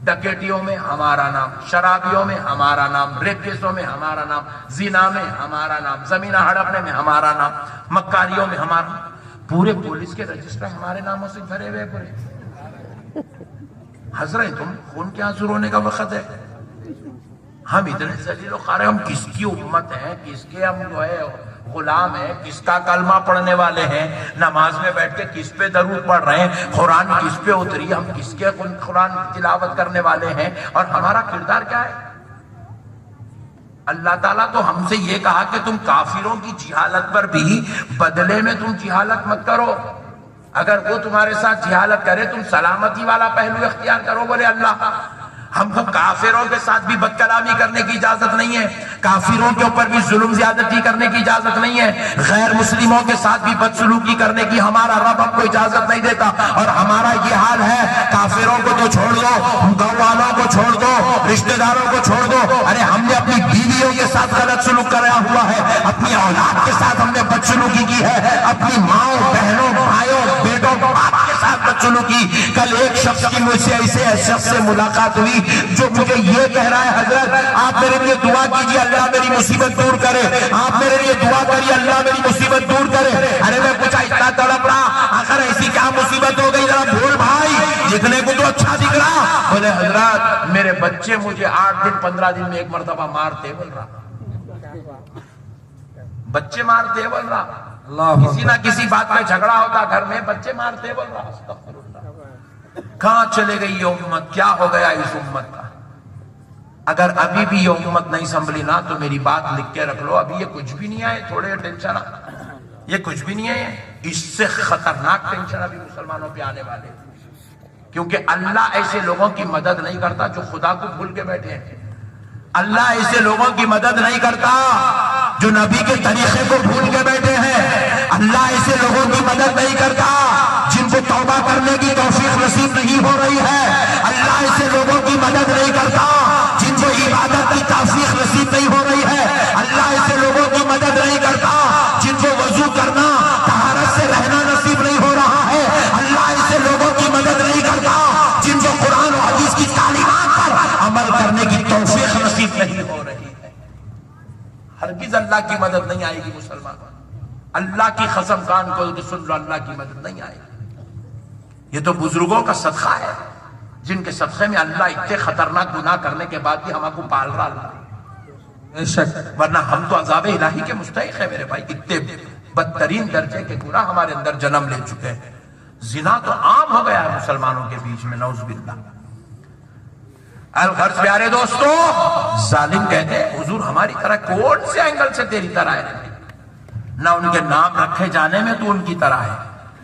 ڈکیٹیوں میں ہمارا نام، شرابیوں میں ہمارا نام، ریپ کیسوں میں ہمارا نام، زنا میں ہمارا نام، زمینہ ہڑپنے میں ہمارا نام، مکاریوں میں ہمارا، پورے پولیس کے رجسٹر ہمارے ناموں سے بھرے ہوئے پورے۔ حضرت تم خون کے آنسو رونے کا وقت ہے، ہم اتنے ذلیل و خوار ہیں، ہم کس کی امت ہیں، کس کے ہم جو ہے غلام ہیں، کس کا کلمہ پڑھنے والے ہیں، نماز میں بیٹھ کے کس پہ درود پڑھ رہے ہیں، قرآن کس پہ اتری، ہم کس کے قرآن تلاوت کرنے والے ہیں، اور ہمارا کردار کیا ہے۔ اللہ تعالیٰ تو ہم سے یہ کہا کہ تم کافروں کی جہالت پر بھی بدلے میں تم جہالت مت کرو، اگر وہ تمہارے ساتھ جہالت کرے تم سلامتی والا پہلو اختیار کرو، بولے اللہ۔ ہم کو کافروں کے ساتھ بھی بد کلامی کرنے کی اجازت نہیں ہے، کافروں کے اوپر بھی ظلم زیادتی کرنے کی اجازت نہیں ہے، غیر مسلموں کے ساتھ بھی بدسلوکی کرنے کی ہمارا رب ہم کو اجازت نہیں دیتا۔ اور ہمارا یہ حال ہے، کافروں کو تو چھوڑ دو، گاؤں والوں کو چھوڑ دو، رشتہ داروں کو چھوڑ دو، ارے ہم نے اپنی بیویوں کے ساتھ غلط سلوک کرایا ہوا ہے، اپنی اولاد کے ساتھ ہم نے بدسلوکی کی ہے، اپنی ماؤں، بہنوں، بھائیوں، بیٹوں، باپ کے ساتھ بدسلوکی۔ کل ایک شخص کی مجھ سے ایسے شخص سے ملاقات ہوئی جو مجھے یہ کہہ رہا ہے، حضرت آپ میرے لیے دعا کیجیے اللہ میری مصیبت دور کرے، آپ میرے لیے دعا کریے اللہ میری مصیبت دور کرے۔ ارے میں پوچھا اتنا تڑپ رہا، آخر ایسی کیا مصیبت ہو گئی، ذرا بول بھائی، دکھنے کو تو اچھا دکھ رہا۔ بولے حضرت میرے بچے مجھے 8 دن 15 دن میں ایک مرتبہ مارتے، بول رہا بچے مارتے، بول رہا کسی نہ کسی بات پہ جھگڑا ہوتا گھر میں، بچے مارتے، بول رہا استغفر اللہ۔ کہاں چلے گئی یہ امت، کیا ہو گیا اس امت کا؟ اگر ابھی بھی یہ امت نہیں سنبھلی نا تو میری بات لکھ کے رکھ لو، ابھی یہ کچھ بھی نہیں آئے، تھوڑے ٹینشن، یہ کچھ بھی نہیں ہے۔ اس سے خطرناک ٹینشن ابھی مسلمانوں پہ آنے والے، کیونکہ اللہ ایسے لوگوں کی مدد نہیں کرتا جو خدا کو بھول کے بیٹھے ہیں. اللہ ایسے لوگوں کی مدد نہیں کرتا جو نبی کے طریقے کو بھول کے بیٹھے ہیں. اللہ ایسے لوگوں کی مدد نہیں کرتا جن کو توبہ کرنے کی توفیق نصیب نہیں ہو رہی ہے. اللہ ایسے لوگوں کی مدد نہیں کرتا جن کو عبادت کی توفیق نصیب نہیں ہو رہی ہے. اللہ ایسے لوگوں کی مدد نہیں کرتا جن کو وضو کرنا، طہارت سے رہنا نصیب نہیں ہو رہا ہے. اللہ ایسے لوگوں کی مدد نہیں کرتا جن کو قرآن و حدیث کی تعلیمات پر عمل کرنے کی توفیق نصیب نہیں ہو رہی ہے. ہرگز اللہ کی مدد نہیں آئے گی مسلمان. اللہ کی قسم کان کھول کے سن لو، اللہ کی مدد نہیں آئے گی. یہ تو بزرگوں کا صدقہ ہے جن کے صدقے میں اللہ اتنے خطرناک گناہ کرنے کے بعد بھی ہم کو پال رہا اللہ. بے شک، ورنہ ہم تو عذاب الہی کے مستحق ہیں میرے بھائی. اتنے بدترین درجے کے گناہ ہمارے اندر جنم لے چکے ہیں. زنا تو عام ہو گیا ہے مسلمانوں کے بیچ میں، نعوذ باللہ. الغرض پیارے دوستو، ظالم کہتے ہیں حضور ہماری طرح کون سے اینگل سے تیری طرح ہے؟ نہ ان کے نام رکھے جانے میں تو ان کی طرح ہے،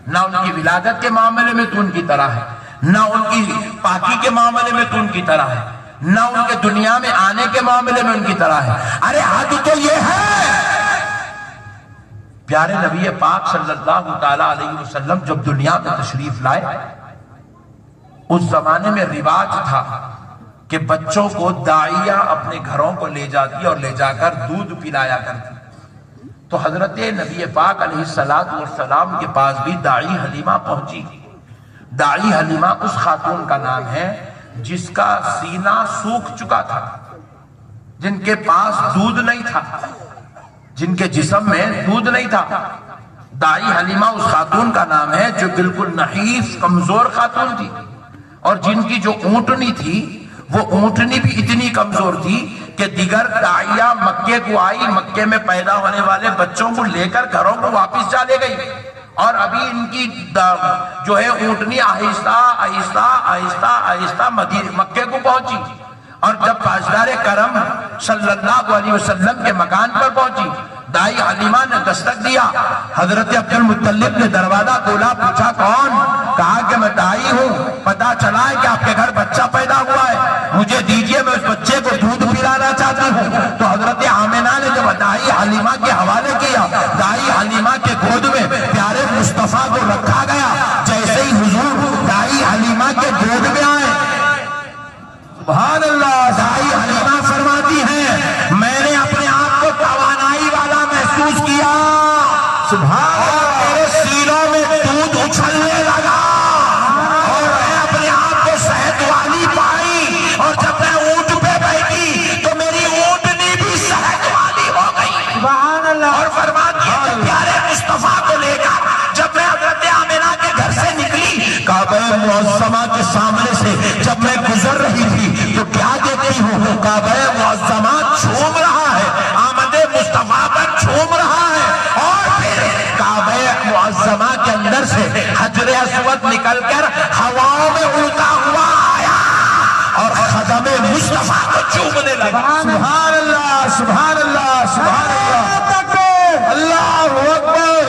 نہ ان کی ولادت کے معاملے میں تو ان کی طرح ہے، نہ ان کی پاکی کے معاملے میں تو ان کی طرح ہے، نہ ان کے دنیا میں آنے کے معاملے میں ان کی طرح ہے. ارے حد تو یہ ہے. پیارے نبی پاک صلی اللہ تعالی علیہ وسلم جب دنیا میں تشریف لائے، اس زمانے میں رواج تھا کہ بچوں کو داعیہ اپنے گھروں کو لے جاتی اور لے جا کر دودھ پلایا کرتی. تو حضرت نبی پاک علیہ السلام کے پاس بھی داعی حلیمہ پہنچی. داعی حلیمہ اس خاتون کا نام ہے جس کا سینہ سوکھ چکا تھا، جن کے پاس دودھ نہیں تھا، جن کے جسم میں دودھ نہیں تھا. داعی حلیمہ اس خاتون کا نام ہے جو بالکل نحیف کمزور خاتون تھی، اور جن کی جو اونٹنی تھی وہ اونٹنی بھی اتنی کمزور تھی کہ دیگر داعیہ مکے کو آئی، مکے میں پیدا ہونے والے بچوں کو لے کر گھروں کو واپس چلے گئی، اور ابھی ان کی جو ہے اونٹنی آہستہ آہستہ آہستہ آہستہ مکے کو پہنچی. اور جب تاجدار کرم صلی اللہ علیہ وسلم کے مکان پر پہنچی، دائی حلیمہ نے دستک دیا. حضرت عبد المطلب نے دروازہ کھولا، پوچھا کون؟ کہا کہ میں دائی ہوں، پتا چلا ہے کہ آپ کے گھر بچہ پیدا ہوا ہے، مجھے دیجئے، میں اس بچے کو دودھ پلانا چاہتی ہوں. تو حضرت آمنہ نے جب دائی حلیمہ کے حوالے کیا، دائی حلیمہ کے گود میں پیارے مصطفیٰ کو رکھا گیا. جیسے ہی حضور دائی حلیمہ کے گود میں آئے، سبحان اللہ، دائی حلیمہ فرماتی ہیں میں نے اپنے آپ کو توانائی والا محسوس کیا. سبحان اللہ، میرے سینوں میں دودھ اچھلنے لگا اور میں اپنے آپ کو صحت والی پائی. اور جب میں اونٹ پہ بیٹھی تو میری اونٹنی بھی صحت والی ہو گئی. سبحان اللہ. اور فرماتی ہے پیارے مصطفیٰ کو لے کر جب میں حضرت آمنہ کے گھر سے نکلی، کعبہ معظمہ کے سامنے سے جب میں گزر رہی تھی تو کیا دیکھتی ہوں؟ کعبہ معظمہ چھوم رہا ہے، آمد مصطفیٰ پر چھوم رہا ہے. اور پھر کعبہ معظمہ کے اندر سے حجر اسود نکل کر ہواؤں میں اڑتا ہوا آیا اور قدم مصطفیٰ کو چومنے لگا. سبحان اللہ، سبحان اللہ، سبحان اللہ، اللہ اکبر،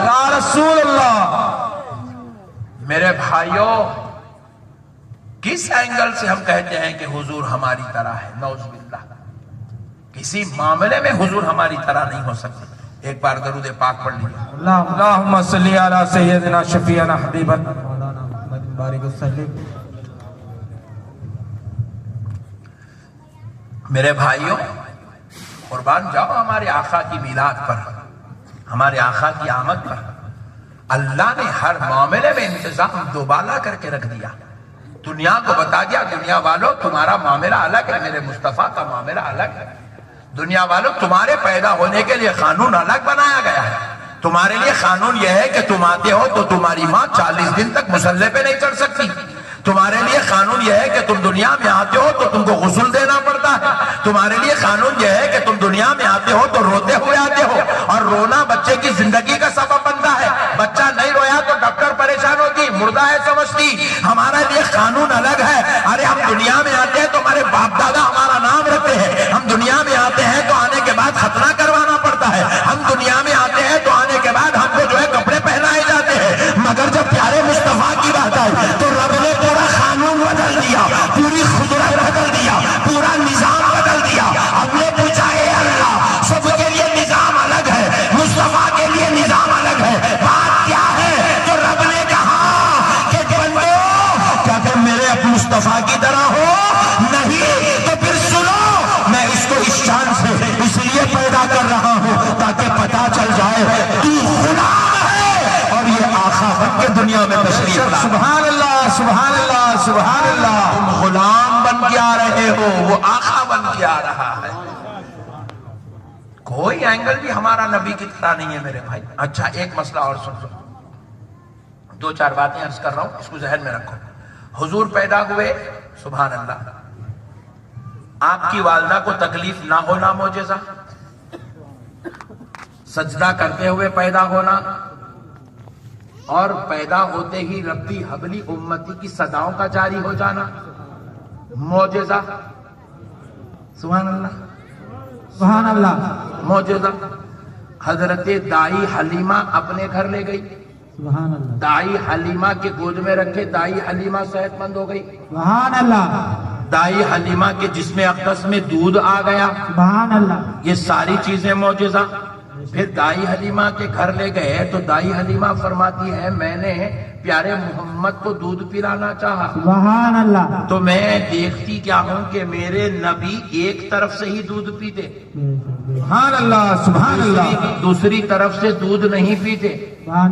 یا رسول اللہ. میرے بھائیوں، کس اینگل سے ہم کہتے ہیں کہ حضور ہماری طرح ہے؟ نعوذ باللہ، کسی معاملے میں حضور ہماری طرح نہیں ہو سکتے. ایک بار درود پاک پڑھ لیجیے. اللہم صلی علی سیدنا شفیعنا حبیبنا مولانا محمد بارک وسلم. میرے بھائیوں، قربان جاؤ ہمارے آقا کی میلاد پر، ہمارے آقا کی آمد پر. اللہ نے ہر معاملے میں انتظام دوبالا کر کے رکھ دیا. دنیا کو بتا دیا دنیا والوں تمہارا معاملہ الگ ہے، میرے مصطفیٰ کا معاملہ الگ ہے. دنیا والوں تمہارے پیدا ہونے کے لیے قانون الگ بنایا گیا ہے. تمہارے لیے قانون یہ ہے کہ تم آتے ہو تو تمہاری ماں 40 دن تک مسلح پہ نہیں چڑھ سکتی. تمہارے لیے قانون یہ ہے کہ تم دنیا میں آتے ہو تو تم کو غسل دینا پڑتا ہے. تمہارے لیے قانون یہ ہے کہ تم دنیا میں آتے ہو تو روتے ہوئے آتے ہو، اور رونا بچے کی زندگی کا سبب بنتا ہے. بچہ نہیں رویا تو ڈاکٹر پریشان ہوتی، مردہ ہے سمجھتی. ہمارے لیے قانون الگ ہے. ارے ہم دنیا میں آتے ہیں تو ہمارے باپ دادا ہمارا نام رکھتے ہیں. ہم دنیا میں آتے ہیں تو آنے کے بعد ختنہ کروانا پڑتا ہے. ہم دنیا میں آتے ہیں تو آنے کے بن کے دنیا میں تشریف لائے. سبحان اللہ سبحان اللہ سبحان اللہ. تم غلام بن کے آ رہے ہو، وہ آقا بن کے آ رہا ہے. کوئی اینگل بھی ہمارا نبی کی طرح نہیں ہے میرے بھائی. اچھا ایک مسئلہ اور سن لو، دو چار باتیں عرض کر رہا ہوں، اس کو ذہن میں رکھو. حضور پیدا ہوئے، سبحان اللہ، آپ کی والدہ کو تکلیف نہ ہونا معجزہ، سجدہ کرتے ہوئے پیدا ہونا، اور پیدا ہوتے ہی ربی حبلی امتی کی صداؤں کا جاری ہو جانا معجزہ. سبحان اللہ سبحان اللہ معجزہ. حضرت دائی حلیمہ اپنے گھر لے گئی، سبحان اللہ دائی حلیمہ کے گود میں رکھے، دائی حلیمہ صحت مند ہو گئی. سبحان اللہ دائی حلیمہ کے جسم اقدس میں دودھ آ گیا. سبحان اللہ. یہ ساری چیزیں معجزہ. پھر دائی حلیمہ کے گھر لے گئے تو دائی حلیمہ فرماتی ہے میں نے پیارے محمد کو دودھ پلانا چاہا، سبحان اللہ. تو میں دیکھتی کیا ہوں کہ میرے نبی ایک طرف سے ہی دودھ پیتے، سبحان اللہ سبحان اللہ. دوسری طرف سے دودھ نہیں پیتے. سبحان